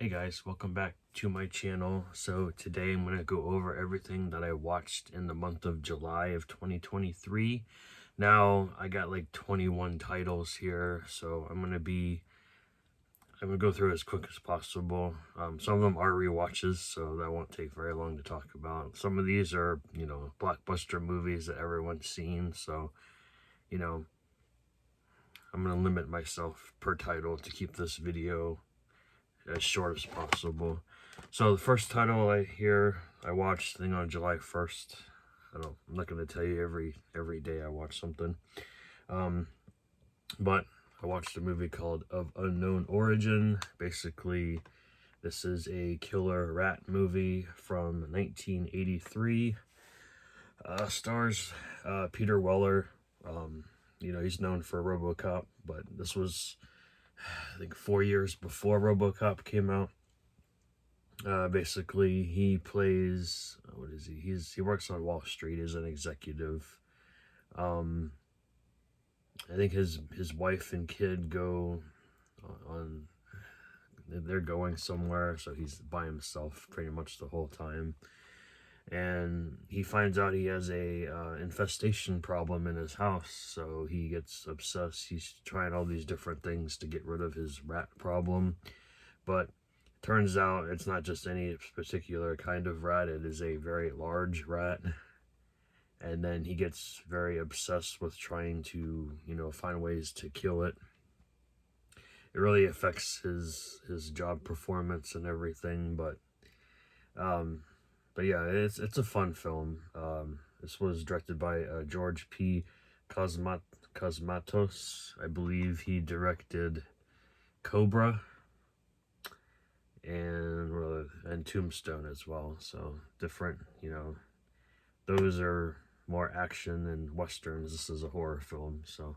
Hey guys, welcome back to my channel. So today I'm going to go over everything that I watched in the month of July of 2023. Now I got like 21 titles here, so I'm going to go through as quick as possible. Some of them are rewatches, so that won't take very long to talk about. Some of these are, blockbuster movies that everyone's seen, so, I'm going to limit myself per title to keep this video as short as possible. So the first title I watched on July 1st. I'm not going to tell you every day I watch something. But I watched a movie called Of Unknown Origin. Basically, this is a killer rat movie from 1983. Stars Peter Weller. He's known for RoboCop, but this was, I think, 4 years before RoboCop came out. Basically, he plays, what is he? He works on Wall Street as an executive. I think his wife and kid go on, they're going somewhere, so he's by himself pretty much the whole time. And he finds out he has a infestation problem in his house, so he gets obsessed. He's trying all these different things to get rid of his rat problem, but turns out it's not just any particular kind of rat. It is a very large rat, and then he gets very obsessed with trying to, find ways to kill it. It really affects his job performance and everything, but yeah, it's a fun film. This was directed by George P. Cosmatos. I believe he directed Cobra and Tombstone as well. So different, those are more action and westerns. This is a horror film, so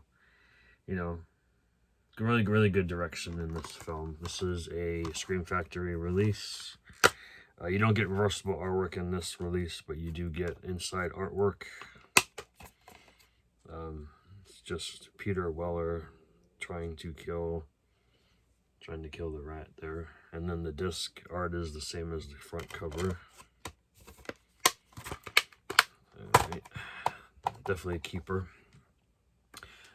really good direction in this film. This is a Scream Factory release. You don't get reversible artwork in this release, but you do get inside artwork. It's just Peter Weller trying to kill the rat there. And then the disc art is the same as the front cover. Alright. Definitely a keeper.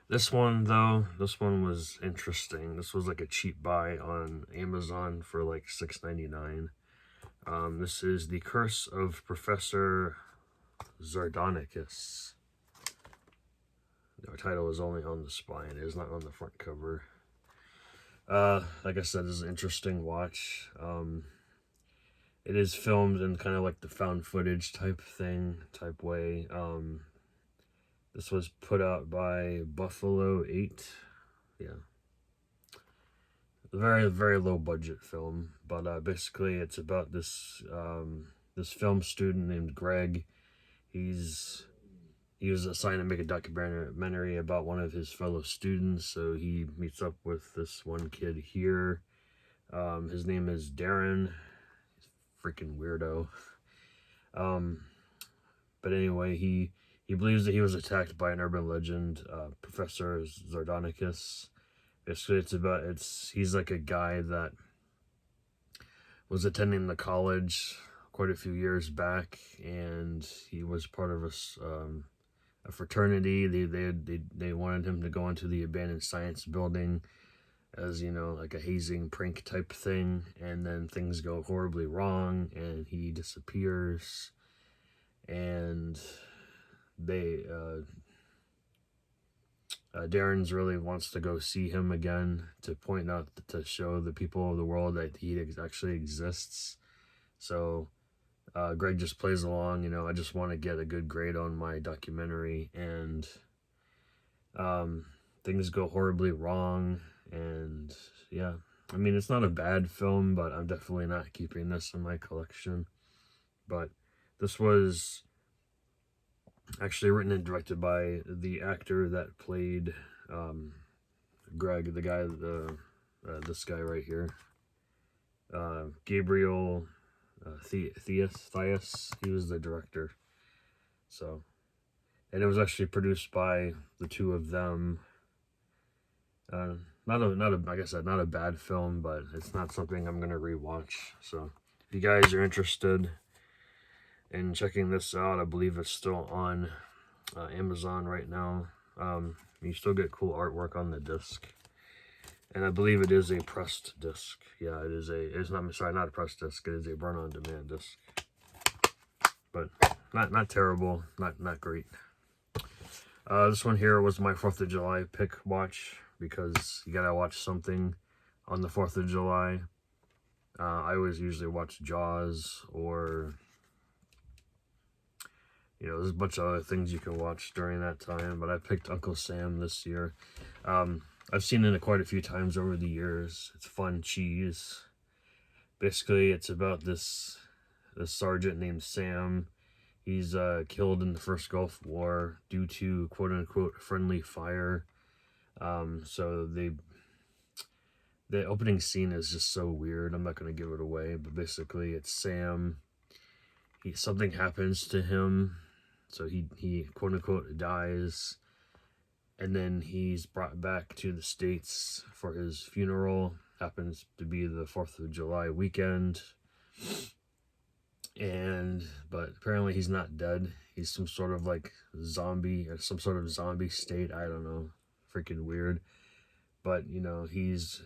This one was interesting. This was like a cheap buy on Amazon for like $6.99. This is The Curse of Professor Zardonicus. The title is only on the spine. It is not on the front cover. Like I said, this is an interesting watch. It is filmed in kind of like the found footage type way. This was put out by Buffalo 8. Yeah. A very, very low budget film, but basically it's about this film student named Greg. He was assigned to make a documentary about one of his fellow students, so he meets up with this one kid here. His name is Darren. He's a freaking weirdo. But anyway, he believes that he was attacked by an urban legend, Professor Zardonicus. Basically, he's like a guy that was attending the college quite a few years back, and he was part of a fraternity. They wanted him to go into the abandoned science building as, like a hazing prank type thing, and then things go horribly wrong, and he disappears, and Darren's really wants to go see him again to point out, to show the people of the world that he actually exists. So Greg just plays along, I just want to get a good grade on my documentary, and things go horribly wrong, and yeah. I mean, it's not a bad film, but I'm definitely not keeping this in my collection. But this was actually written and directed by the actor that played Greg, the guy, this guy right here, Gabriel Thias. He was the director. So, and it was actually produced by the two of them. like I said, not a bad film, but it's not something I'm gonna rewatch. So if you guys are interested in checking this out, I believe it's still on Amazon right now. You still get cool artwork on the disc, and I believe it is a pressed disc. Yeah, it is it's not, sorry, not a pressed disc. It is a burn-on-demand disc, but not terrible, not great. This one here was my 4th of July pick watch, because you gotta watch something on the 4th of July. I always usually watch Jaws, or there's a bunch of other things you can watch during that time, but I picked Uncle Sam this year. I've seen it quite a few times over the years. It's fun cheese. Basically, it's about this sergeant named Sam. He's killed in the first Gulf War due to quote-unquote friendly fire. So the opening scene is just so weird. I'm not going to give it away, but basically it's Sam. Something happens to him, so he quote-unquote dies, and then he's brought back to the States for his funeral. Happens to be the 4th of July weekend. But apparently he's not dead. He's some sort of like zombie, or some sort of zombie state. I don't know. Freaking weird. But he's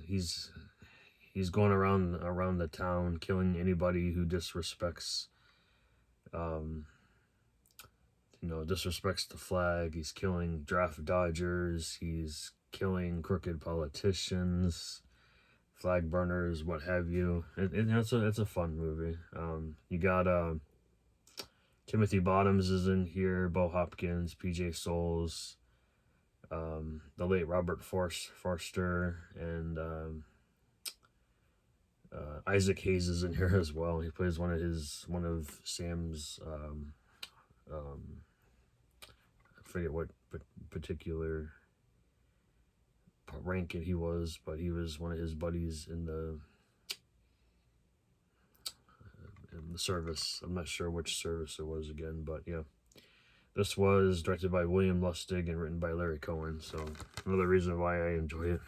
going around the town killing anybody who disrespects disrespects the flag. He's killing draft dodgers. He's killing crooked politicians, flag burners, what have you. It's a fun movie. You got Timothy Bottoms is in here, Bo Hopkins, PJ Souls, the late Robert Forster, and Isaac Hayes is in here as well. He plays one of Sam's I forget what particular rank he was, but he was one of his buddies in the service. I'm not sure which service it was again, but yeah. This was directed by William Lustig and written by Larry Cohen, so another reason why I enjoy it.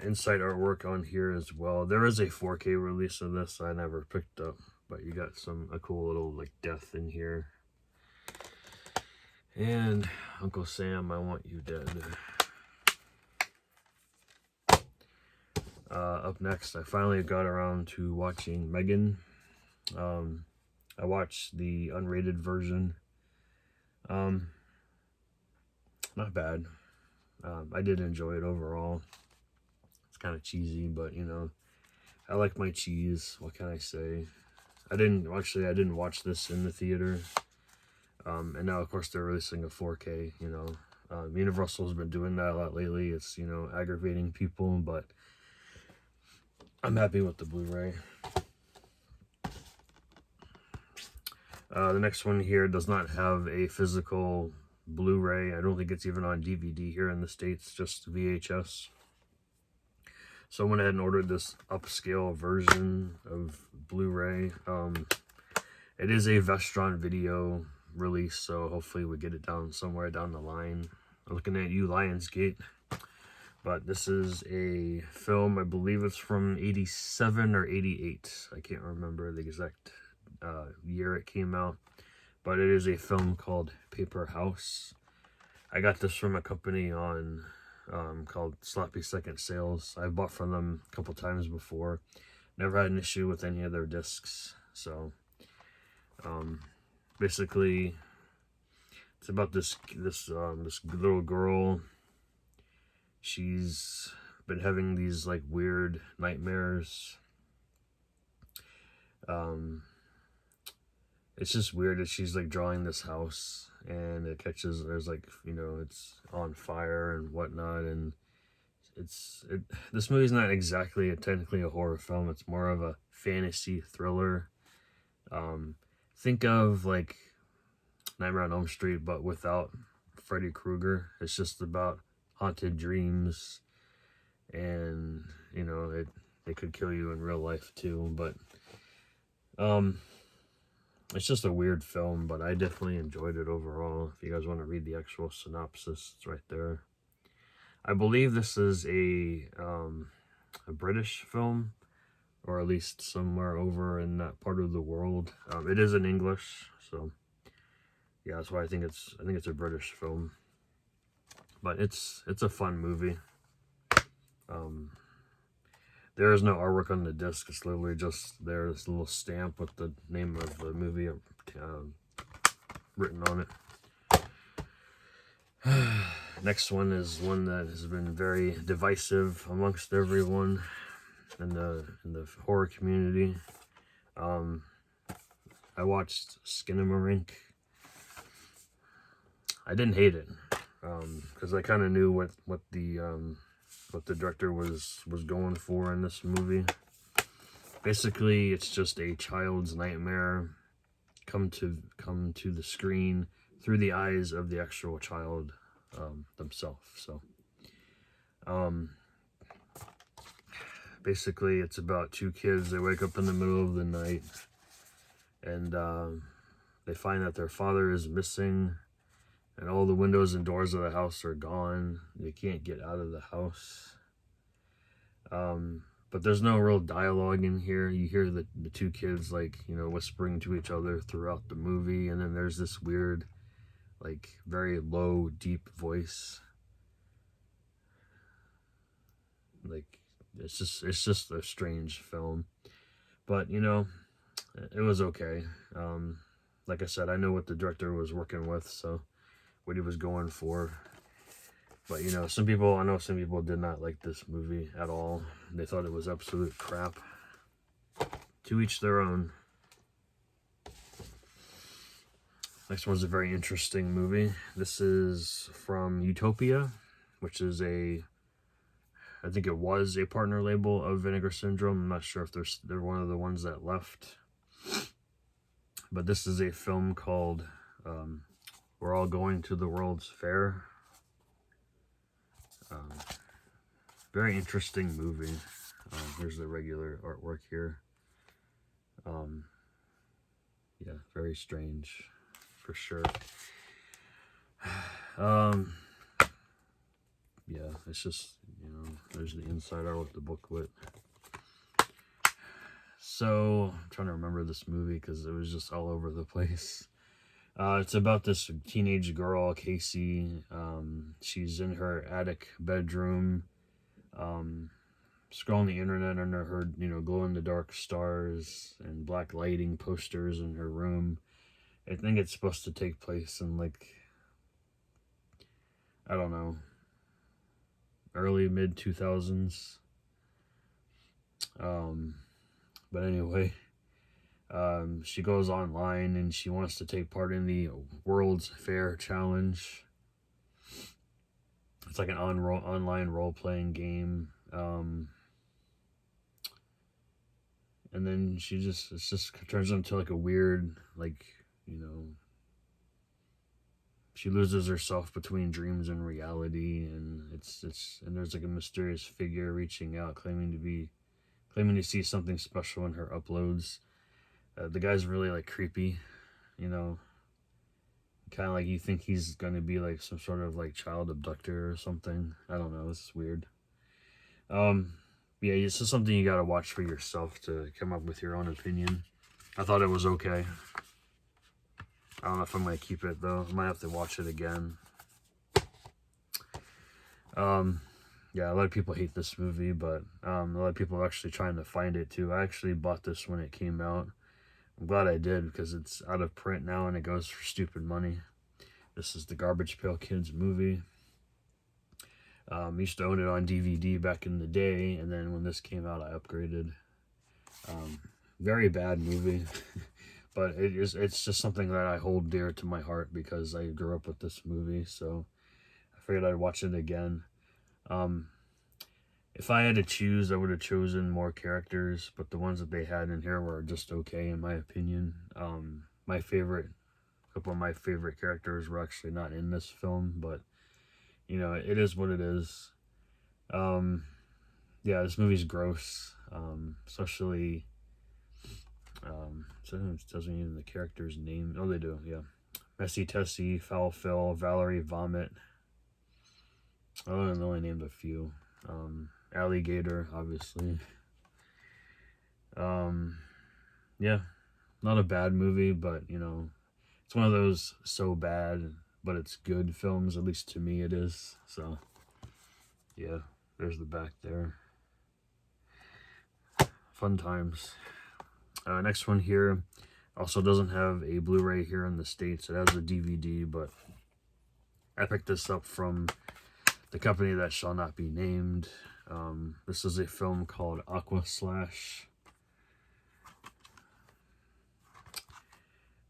Inside artwork on here as well. There is a 4K release of this I never picked up, but you got a cool little like death in here. And Uncle Sam, I Want You Dead. Up next, I finally got around to watching Megan. I watched the unrated version. Not bad. I did enjoy it overall. It's kind of cheesy, but I like my cheese. What can I say? I didn't watch this in the theater. And now, of course, they're releasing a 4K. Universal's been doing that a lot lately. It's aggravating people, but I'm happy with the Blu-ray. The next one here does not have a physical Blu-ray. I don't think it's even on DVD here in the States, just VHS. So I went ahead and ordered this upscale version of Blu-ray. It is a Vestron Video release, so hopefully we get it down somewhere down the line. I'm looking at you, Lionsgate. But this is a film, I believe it's from 87 or 88. I can't remember the exact year it came out. But it is a film called Paper House. I got this from a company on called Sloppy Second Sales. I've bought from them a couple times before. Never had an issue with any of their discs. So basically it's about this little girl. She's been having these like weird nightmares. It's just weird that she's like drawing this house and it catches, there's like, it's on fire and whatnot, and this movie's not exactly technically a horror film. It's more of a fantasy thriller. Think of like Nightmare on Elm Street, but without Freddy Krueger. It's just about haunted dreams, and it could kill you in real life too. But it's just a weird film, but I definitely enjoyed it overall. If you guys want to read the actual synopsis, it's right there. I believe this is a British film, or at least somewhere over in that part of the world. It is in English, so yeah, that's why I think it's a British film. But it's a fun movie. There is no artwork on the disc. It's literally just there's a little stamp with the name of the movie written on it. Next one is one that has been very divisive amongst everyone in the horror community. I watched Skinamarink. I didn't hate it because I kind of knew what the director was going for in this movie. Basically, it's just a child's nightmare come to the screen through the eyes of the actual child themselves. So, basically, it's about two kids. They wake up in the middle of the night, and they find that their father is missing, and all the windows and doors of the house are gone. They can't get out of the house. But there's no real dialogue in here. You hear the two kids, like, you know, whispering to each other throughout the movie, and then there's this weird, like, very low, deep voice. Like, it's just a strange film. But, you know, it was okay. Like I said, I know what the director was working with, so what he was going for. But, you know, I know some people did not like this movie at all. They thought it was absolute crap. To each their own. Next one's a very interesting movie. This is from Utopia, which is I think it was a partner label of Vinegar Syndrome. I'm not sure if they're one of the ones that left. But this is a film called We're All Going to the World's Fair. Very interesting movie. Here's the regular artwork here. Yeah, very strange, for sure. Yeah, it's just, you know, there's the inside art with the booklet. So, I'm trying to remember this movie because it was just all over the place. It's about this teenage girl, Casey. She's in her attic bedroom, scrolling the internet under her, you know, glow-in-the-dark stars and black lighting posters in her room. I think it's supposed to take place in, like, I don't know, early, mid-2000s. But anyway, she goes online and she wants to take part in the World's Fair Challenge. It's like an online role-playing game. And then it just turns into like a weird, like, you know, she loses herself between dreams and reality, and and there's like a mysterious figure reaching out, claiming to see something special in her uploads. The guy's really like creepy, you know, kind of like you think he's gonna be like some sort of like child abductor or something. I don't know. It's weird. Yeah, it's just something you gotta watch for yourself to come up with your own opinion. I thought it was okay. I don't know if I'm gonna keep it though. I might have to watch it again. Yeah, a lot of people hate this movie, but a lot of people are actually trying to find it too. I actually bought this when it came out. I'm glad I did because it's out of print now and it goes for stupid money. This is the Garbage Pail Kids movie. Used to own it on DVD back in the day, and then when this came out, I upgraded. Very bad movie, but it's just something that I hold dear to my heart because I grew up with this movie, so I figured I'd watch it again. If I had to choose, I would have chosen more characters, but the ones that they had in here were just okay, in my opinion. A couple of my favorite characters were actually not in this film, but you know, it is what it is. Yeah, this movie's gross, especially So it doesn't even the character's name. Oh, they do, yeah. Messy Tessie, Foul Phil, Valerie Vomit. Oh, and they only named a few. Alligator, obviously. Yeah, not a bad movie, but you know, it's one of those so bad but it's good films. At least to me, it is. So, yeah, there's the back there. Fun times. Next one here also doesn't have a Blu-ray here in the States. It has a DVD, but I picked this up from the company that shall not be named. This is a film called Aqua Slash.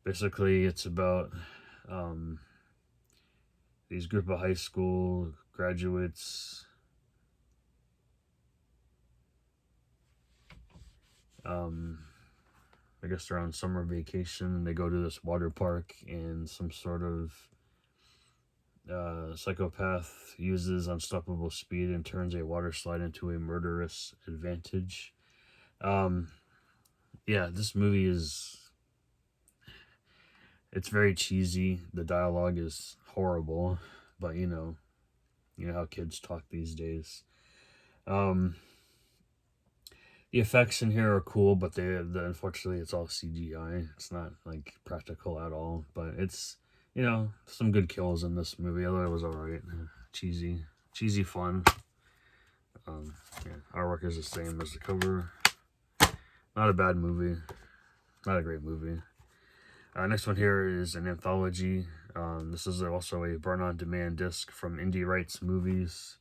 Basically, it's about these group of high school graduates. I guess they're on summer vacation. They go to this water park, and some sort of psychopath uses unstoppable speed and turns a water slide into a murderous advantage. Yeah, this movie it's very cheesy. The dialogue is horrible, but you know how kids talk these days. The effects in here are cool, but unfortunately it's all CGI. It's not like practical at all, but it's, you know, some good kills in this movie. I thought it was alright. Cheesy fun. Yeah, artwork is the same as the cover. Not a bad movie. Not a great movie. Next one here is an anthology. This is also a burn-on-demand disc from Indie Rights Movies.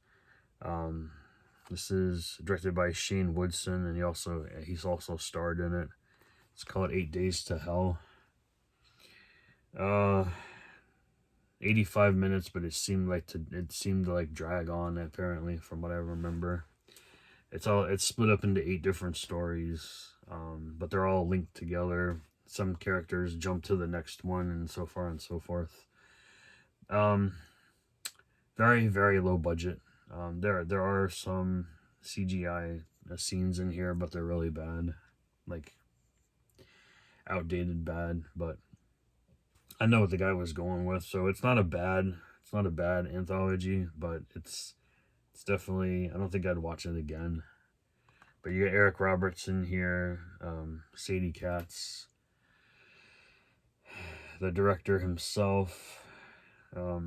This is directed by Shane Woodson, and he's also starred in it. It's called 8 Days to Hell. 85 minutes, but it seemed to like drag on, apparently, from what I remember. It's split up into 8 different stories, but they're all linked together. Some characters jump to the next one, and so far and so forth. Very, very low budget. There are some CGI scenes in here, but they're really bad, like outdated bad. But I know what the guy was going with, so it's not a bad anthology, but it's definitely, I don't think I'd watch it again. But you got Eric Roberts in here, Sadie Katz, the director himself, a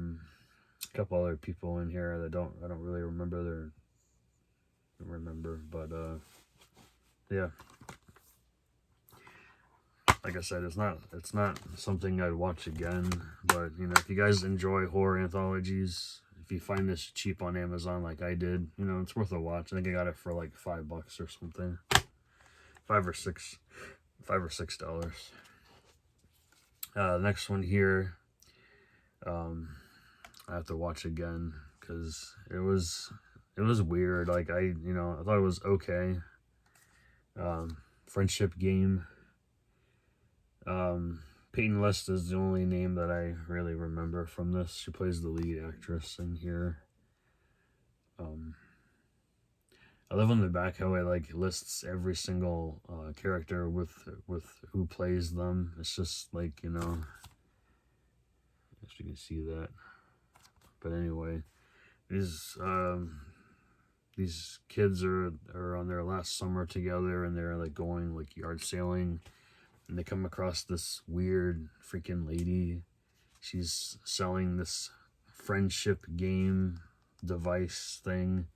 couple other people in here that I don't really remember but yeah, like I said, it's not something I'd watch again. But you know, if you guys enjoy horror anthologies, if you find this cheap on Amazon like I did, you know, it's worth a watch. I think I got it for like $5 or something, $5 or $6. Next one here, I have to watch again because it was weird. Like I thought it was okay. Friendship Game. Peyton List is the only name that I really remember from this. She plays the lead actress in here. I love on the back how it like lists every single character with who plays them. It's just like, you know, if you can see that. But anyway, these kids are on their last summer together, and they're like going like yard sailing, and they come across this weird freaking lady. She's selling this friendship game device thing.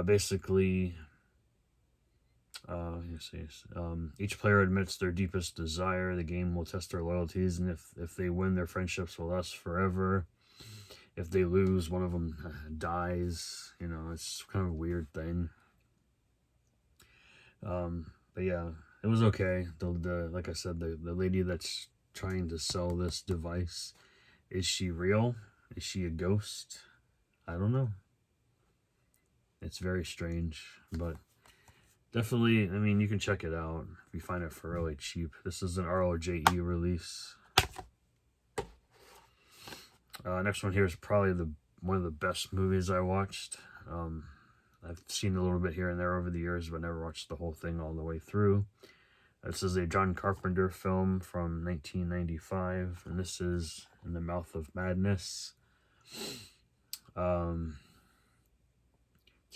Basically, each player admits their deepest desire. The game will test their loyalties, and if they win, their friendships will last forever. If they lose, one of them dies. You know, it's kind of a weird thing. But yeah, it was okay. Like I said, the lady that's trying to sell this device, is she real? Is she a ghost? I don't know. It's very strange, but definitely, I mean, you can check it out if you find it for really cheap. This is an ROJE release. Next one here is probably one of the best movies I watched. I've seen a little bit here and there over the years, but never watched the whole thing all the way through. This is a John Carpenter film from 1995, and this is In the Mouth of Madness. It's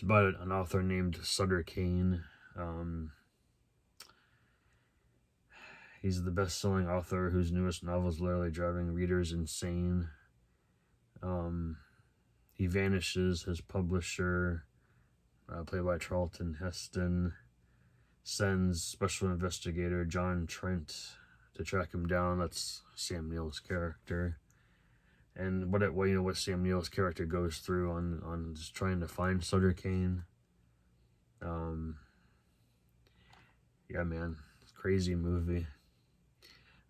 about an author named Sutter Kane. He's the best-selling author whose newest novel is literally driving readers insane. He vanishes. His publisher, played by Charlton Heston, sends special investigator John Trent to track him down. That's Sam Neill's character. And what Sam Neill's character goes through on just trying to find Sutter Kane. Yeah, man, it's a crazy movie.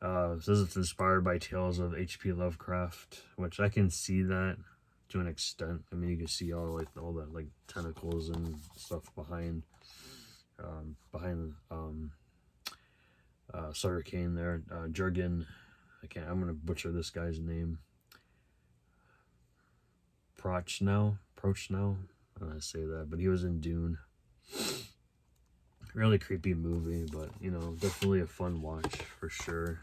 It says it's inspired by tales of H.P. Lovecraft, which I can see that to an extent. I mean, you can see all that tentacles and stuff behind Sutter Kane there. Jurgen, I'm gonna butcher this guy's name. Prochnow, I don't know how to say that, but he was in Dune. Really creepy movie, but definitely a fun watch for sure.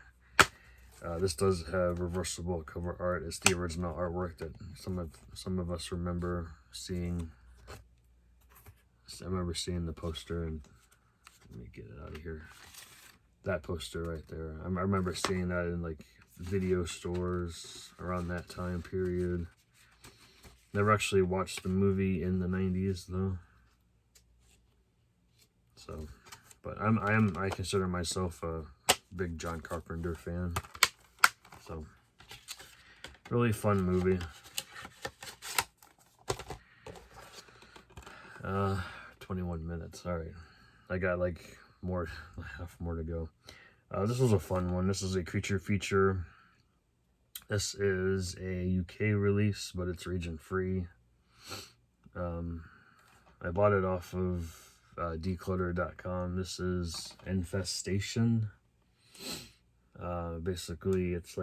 This does have reversible cover art. It's the original artwork that some of us remember seeing. I remember seeing the poster, and let me get it out of here. That poster right there. I remember seeing that in video stores around that time period. Never actually watched the movie in the 90s though. So, but I consider myself a big John Carpenter fan. So, really fun movie. 21 minutes. All right, I got half more to go. This was a fun one. This is a creature feature. This is a UK release, but it's region free. I bought it off of declutter.com. This is Infestation. Basically, it's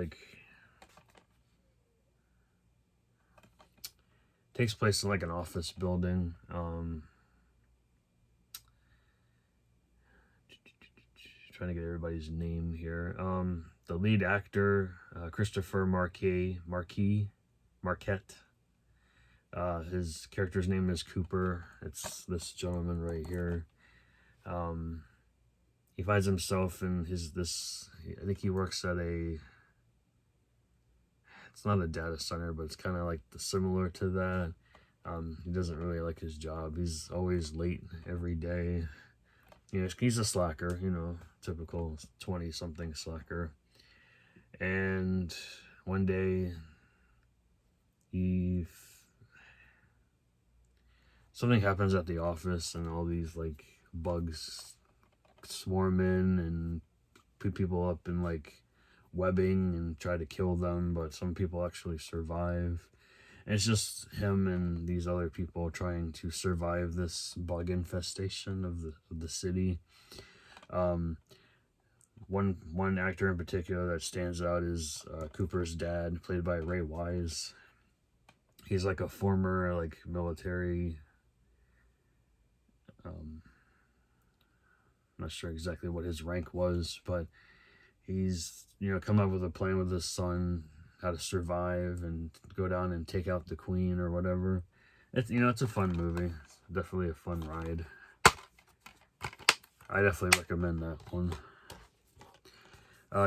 takes place in an office building. Trying to get everybody's name here. The lead actor, Christopher Marquette. His character's name is Cooper. It's this gentleman right here. He finds himself in I think he works at it's not a data center, but it's kind of similar to that. He doesn't really like his job. He's always late every day. He's a slacker, typical 20-something slacker. And one day, something happens at the office, and all these bugs swarm in and put people up in webbing and try to kill them, but some people actually survive. And it's just him and these other people trying to survive this bug infestation of the city. One actor in particular that stands out is Cooper's dad, played by Ray Wise. He's a former military. I'm not sure exactly what his rank was, but he's come up with a plan with his son how to survive and go down and take out the queen or whatever. It's a fun movie. It's definitely a fun ride. I definitely recommend that one.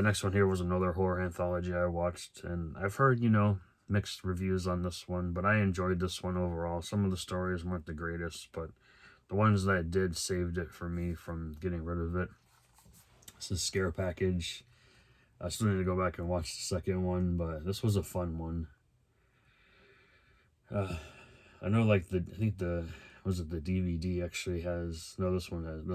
Next one here was another horror anthology I watched, and I've heard mixed reviews on this one, but I enjoyed this one overall. Some of the stories weren't the greatest, but the ones that did saved it for me from getting rid of it. This is Scare Package. I still need to go back and watch the second one, but this was a fun one. I know I think the DVD actually has, no, this one has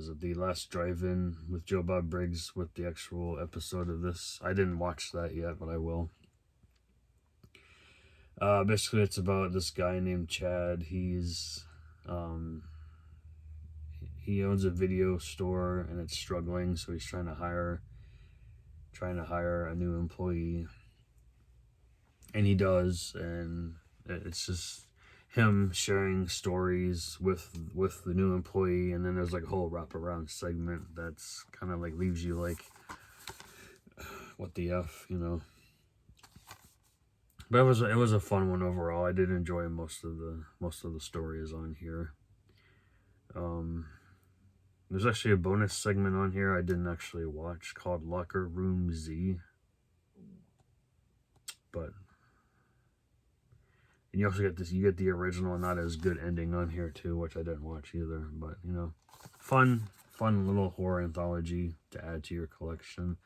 it. The Last Drive-In with Joe Bob Briggs with the actual episode of this. I didn't watch that yet, but I will. Basically it's about this guy named Chad. He owns a video store and it's struggling, so he's trying to hire a new employee, and he does, and it's just him sharing stories with the new employee, and then there's like a whole wraparound segment that's kind of like leaves you like, what the F, you know. But it was a fun one overall. I did enjoy most of the stories on here. There's actually a bonus segment on here I didn't actually watch called Locker Room Z. But and you also get this, you get the original not as good ending on here too, which I didn't watch either. But you know, fun little horror anthology to add to your collection.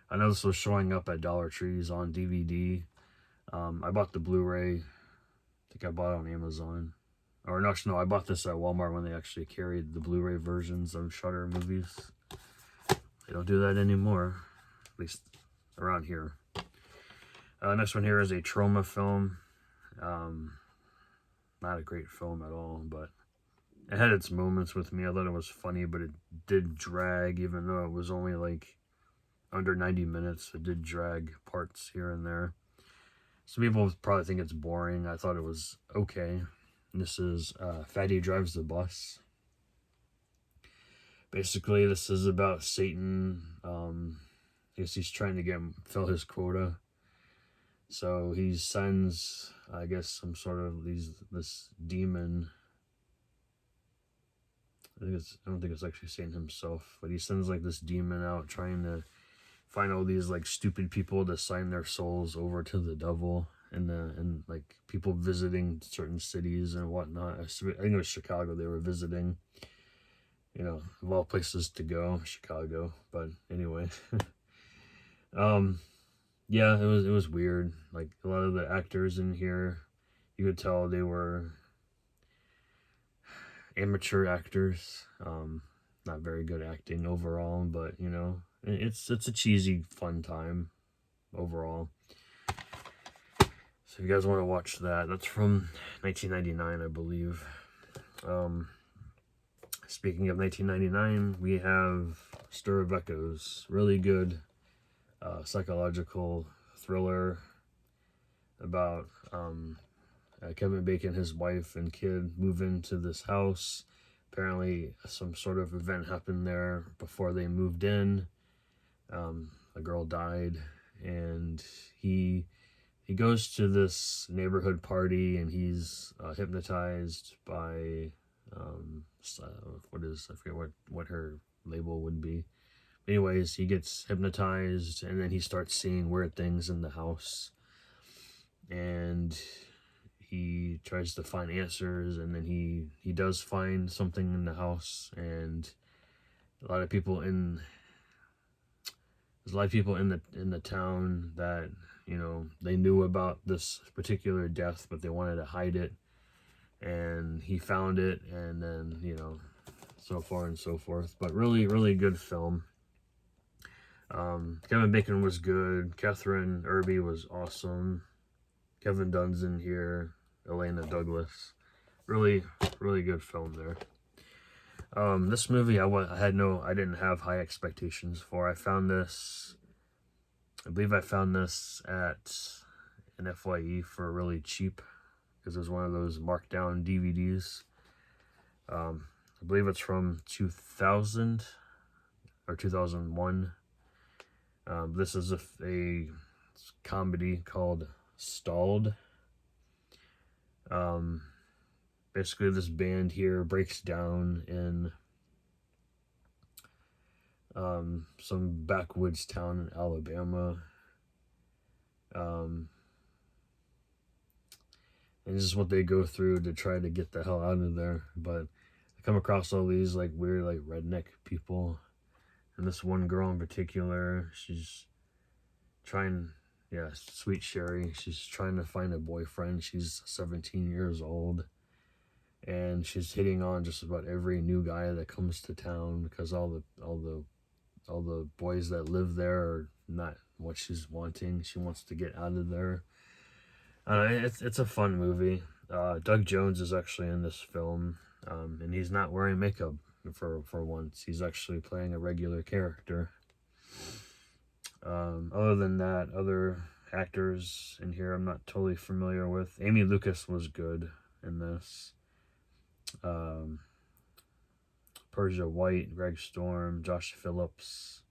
I know this was showing up at Dollar Trees on DVD. I bought the Blu-ray. I think I bought it on Amazon. Or no, I bought this at Walmart when they actually carried the Blu-ray versions of Shudder movies. They don't do that anymore, at least around here. Next one here is a trauma film. Not a great film at all, but it had its moments with me. I thought it was funny, but it did drag, even though it was only like under 90 minutes. It did drag parts here and there. Some people probably think it's boring. I thought it was okay. This is Fatty Drives the Bus. Basically, this is about Satan. I guess he's trying to fill his quota. So he sends, I guess, some sort of this demon. I don't think it's actually Satan himself, but he sends like this demon out trying to find all these like stupid people to sign their souls over to the devil, and like people visiting certain cities and whatnot. I think it was Chicago they were visiting. You know, of all places to go, Chicago. But anyway, yeah, it was weird. Like a lot of the actors in here, you could tell they were amateur actors. Not very good acting overall, but you know, it's a cheesy fun time overall. So if you guys want to watch that, that's from 1999, I believe. Speaking of 1999, we have Stir of Echoes. Really good psychological thriller about Kevin Bacon, his wife and kid move into this house. Apparently some sort of event happened there before they moved in. A girl died, and he goes to this neighborhood party, and he's hypnotized by I forget what her label would be. Anyways, he gets hypnotized, and then he starts seeing weird things in the house, and he tries to find answers, and then he does find something in the house, and a lot of people in the town that, you know, they knew about this particular death, but they wanted to hide it, and he found it, and then, you know, so far and so forth. But really, really good film. Kevin Bacon was good. Catherine Irby was awesome. Kevin Dunn's in here. Elena Douglas. Really, really good film there. This movie I didn't have high expectations for. I believe I found this at an FYE for really cheap, because it was one of those markdown DVDs. I believe it's from 2000 or 2001. This is a comedy called Stalled. Basically this band here breaks down in some backwoods town in Alabama. And this is what they go through to try to get the hell out of there. But I come across all these like weird like redneck people. And this one girl in particular, she's trying, yeah, Sweet Sherry, she's trying to find a boyfriend. She's 17 years old, and she's hitting on just about every new guy that comes to town, because all the boys that live there are not what she's wanting. She wants to get out of there. It's a fun movie. Doug Jones is actually in this film, and he's not wearing makeup for once. He's actually playing a regular character. Other than that, other actors in here I'm not totally familiar with. Amy Lucas was good in this. Persia White, Greg Storm, Josh Phillips.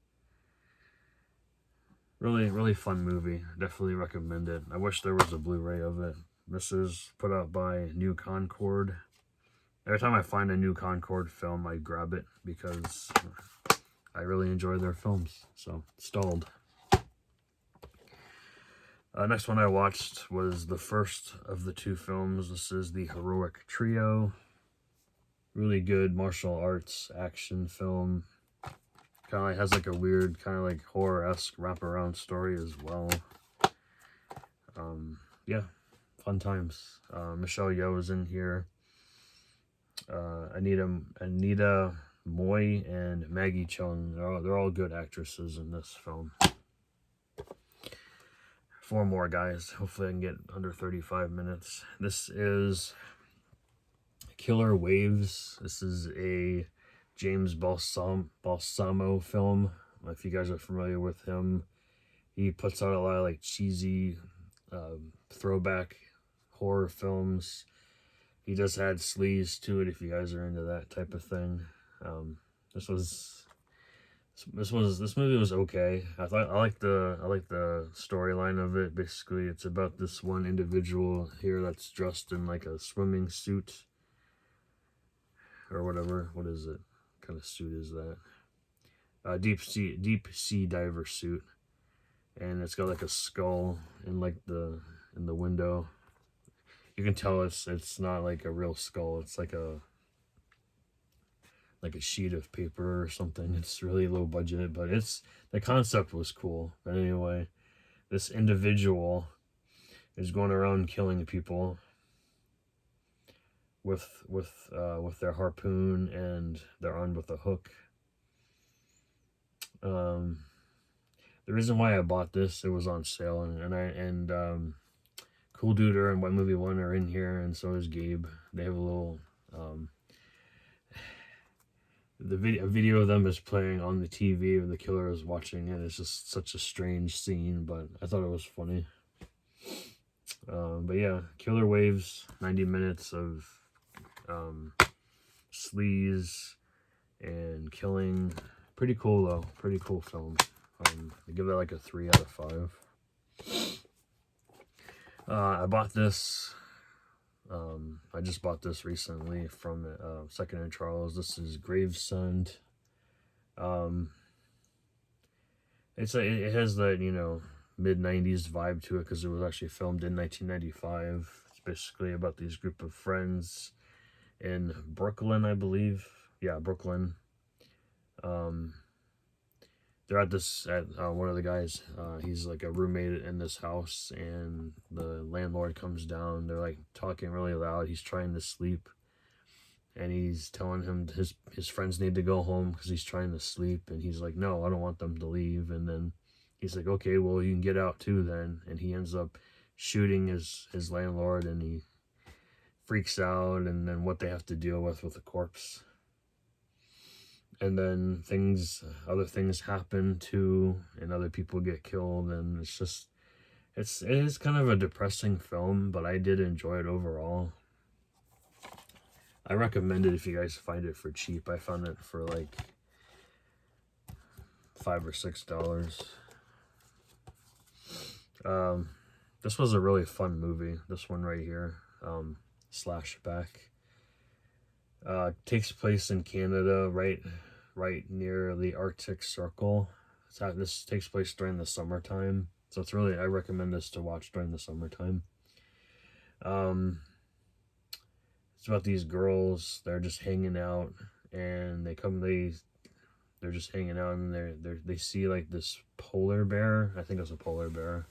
Really, really fun movie. Definitely recommend it. I wish there was a Blu-ray of it. This is put out by New Concord. Every time I find a New Concord film, I grab it because I really enjoy their films. So, Stalled. Next one I watched was the first of the two films. This is The Heroic Trio. Really good martial arts action film. Kind of like has like a weird kind of like horror-esque wraparound story as well. Yeah, fun times. Michelle Yeoh is in here. Anita Moy and Maggie Chung. They're all good actresses in this film. 4 more, guys. Hopefully I can get under 35 minutes. This is Killer Waves. This is a James Balsamo film. If you guys are familiar with him, he puts out a lot of like cheesy throwback horror films. He just add sleaze to it if you guys are into that type of thing. This movie was okay. I like the storyline of it. Basically, it's about this one individual here that's dressed in like a swimming suit or whatever. What is it? What kind of suit is that? Deep sea diver suit, and it's got like a skull in like in the window. You can tell it's not like a real skull. It's like a sheet of paper or something. It's really low budget, but the concept was cool. But anyway, this individual is going around killing people with their harpoon, and they're armed with a hook. The reason why I bought this, it was on sale, and Cool Duder and White Movie 1 are in here, and so is Gabe. They have a little a video of them is playing on the TV, and the killer is watching it. It's just such a strange scene, but I thought it was funny. But yeah, Killer Waves, 90 minutes of sleaze and killing. Pretty cool though. Pretty cool film. I give it like a 3 out of 5. I bought this. I just bought this recently from Second and Charles. This is Gravesend. It has that, you know, mid-90s vibe to it because it was actually filmed in 1995. It's basically about these group of friends in Brooklyn, I believe. Yeah, Brooklyn. They're at one of the guys, he's like a roommate in this house, and the landlord comes down. They're like talking really loud. He's trying to sleep, and he's telling him his friends need to go home because he's trying to sleep, and he's like, no, I don't want them to leave. And then he's like, okay, well, you can get out too then. And he ends up shooting his landlord, and he freaks out, and then what they have to deal with the corpse. And then other things happen too, and other people get killed, and it is kind of a depressing film, but I did enjoy it overall. I recommend it if you guys find it for cheap. I found it for like $5 or $6. This was a really fun movie. This one right here, Flashback. Takes place in Canada, right near the Arctic Circle. This takes place during the summertime, so I recommend this to watch during the summertime. It's about these girls. They're just hanging out, and they're just hanging out, and they see like this polar bear. I think it was a polar bear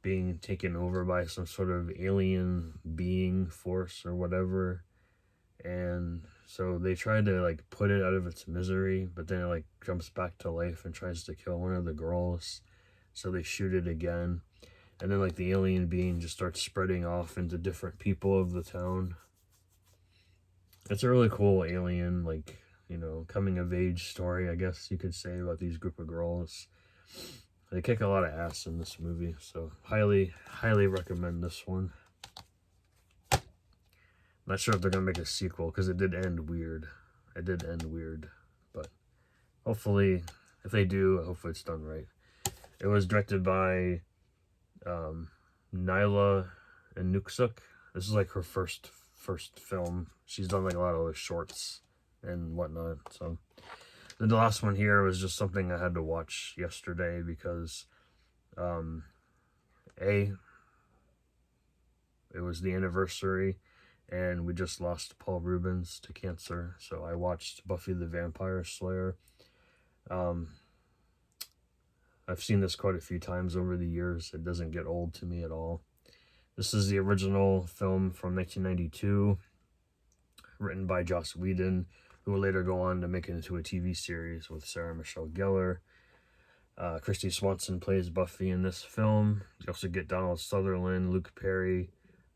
being taken over by some sort of alien being force or whatever, and so they try to like put it out of its misery, but then it like jumps back to life and tries to kill one of the girls. So they shoot it again, and then like the alien being just starts spreading off into different people of the town. It's a really cool alien, like, you know, coming of age story, I guess you could say, about these group of girls. They kick a lot of ass in this movie, so highly recommend this one. Not sure if they're going to make a sequel, because it did end weird. It did end weird. But hopefully, if they do, hopefully it's done right. It was directed by Nyla and Nuksuk. This is like her first film. She's done like a lot of like shorts and whatnot. So then the last one here was just something I had to watch yesterday because it was the anniversary and we just lost Paul Reubens to cancer. So I watched Buffy the Vampire Slayer. I've seen this quite a few times over the years. It doesn't get old to me at all. This is the original film from 1992, written by Joss Whedon, who will later go on to make it into a TV series with Sarah Michelle Gellar. Christy Swanson plays Buffy in this film. You also get Donald Sutherland, Luke Perry,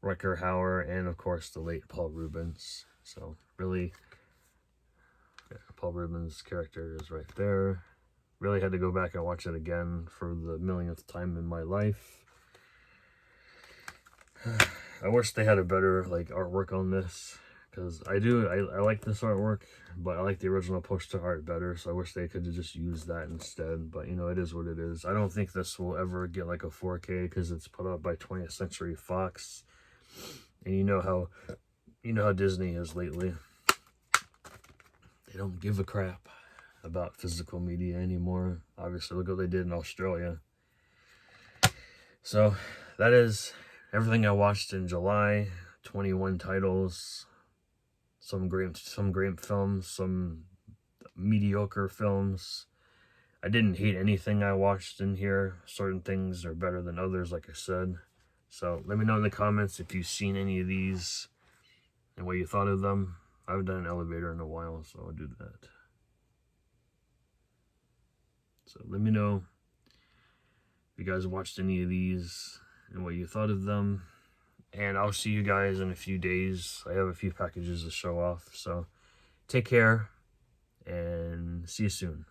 Rutger Hauer, and of course the late Paul Reubens. So really, yeah, Paul Reubens' character is right there. Really had to go back and watch it again for the millionth time in my life. I wish they had a better like artwork on this, because I like this artwork, but I like the original poster art better, so I wish they could have just used that instead. But you know, it is what it is. I don't think this will ever get like a 4K because it's put out by 20th Century Fox, and you know how Disney is lately. They don't give a crap about physical media anymore. Obviously, look what they did in Australia. So that is everything I watched in July. 21 titles, some great films, some mediocre films. I didn't hate anything I watched in here. Certain things are better than others, like I said. So let me know in the comments if you've seen any of these and what you thought of them. I haven't done an elevator in a while, so I'll do that. So let me know if you guys watched any of these and what you thought of them. And I'll see you guys in a few days. I have a few packages to show off. So take care and see you soon.